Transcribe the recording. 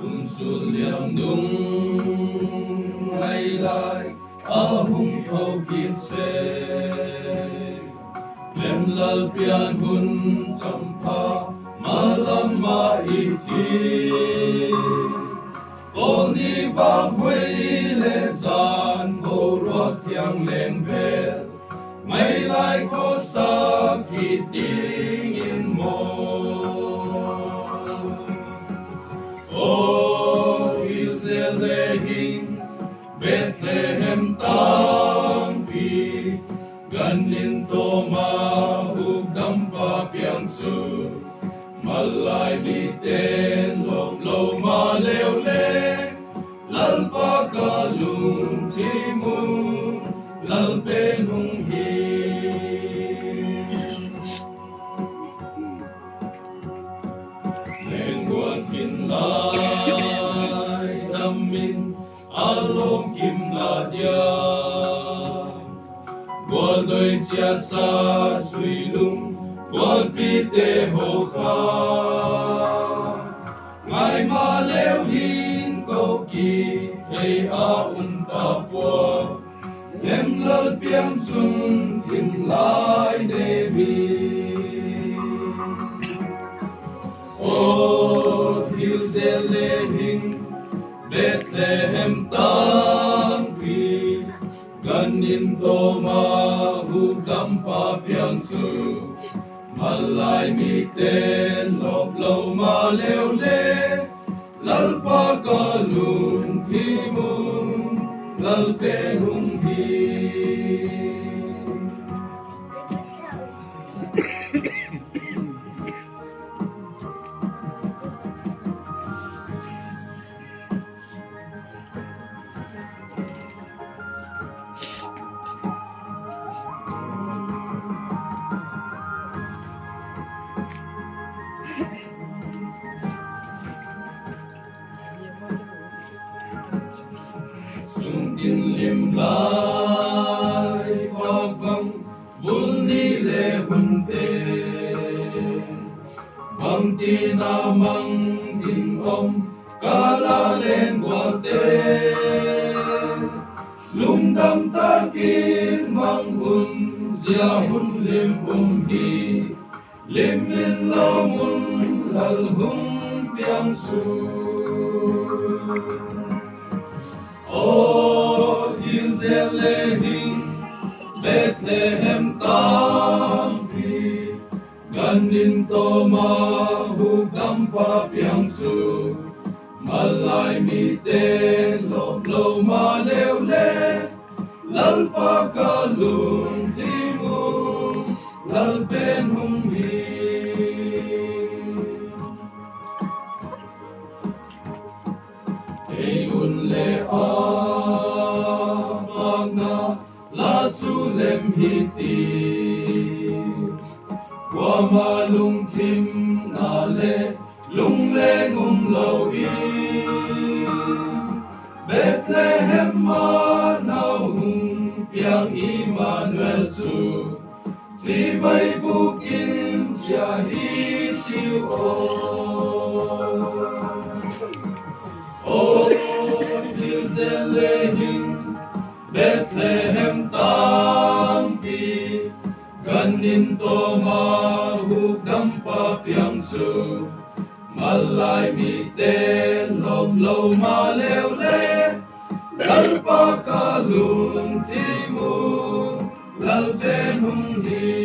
cùng xuân liềm nung ngày lại hung thâu kiên xe lem lal pian hun sampa malam ma iti con đi vang huê lệ gian bồ ruột thiang lên về ngày lại có sa kỳ tiếng in mô O Jerusalem, Bethlehem tampi, ganin to mahugam pa piangsu, malay biten lop lo maleo le, lalpa kalung timu, lalpen hung hi. Nguồn thiên lai tâm minh alom kim la dia nguồn đôi chia xa suy lung nguồn pi tê hồ kha ngày mà leo hin câu kỳ thầy a ta bùa em lơ biang chung thiên lai đề bi O Jerusalem, Bethlehem tampi, ganin to mahugam pa piangsu, malay miten lop lo maleo le, lalpa kalung timung, lalpe hung hi. In lim lai bang vulni le hunte bang tina mang tin om kala len guate lung dam takin mang hun zia hun lim hi lim min lo mun lal hum piang su O Jerusalem, Bethlehem tampi, ganin to mahugam pa piangsu, malay miten lop lo maleo le, lalpa kalung timu, lalpen hung hi. Eyun le magna la sulem hiti wa malung tim na le lung le lo i Bethlehem ma na hung piang Emmanuel su si bay bukin sia hitiu O Jerusalem, Bethlehem tampi, ganin to mahugam pa piangsu, malay miten lop lo maleo le, lalpa kalung timu, lalten hung hi.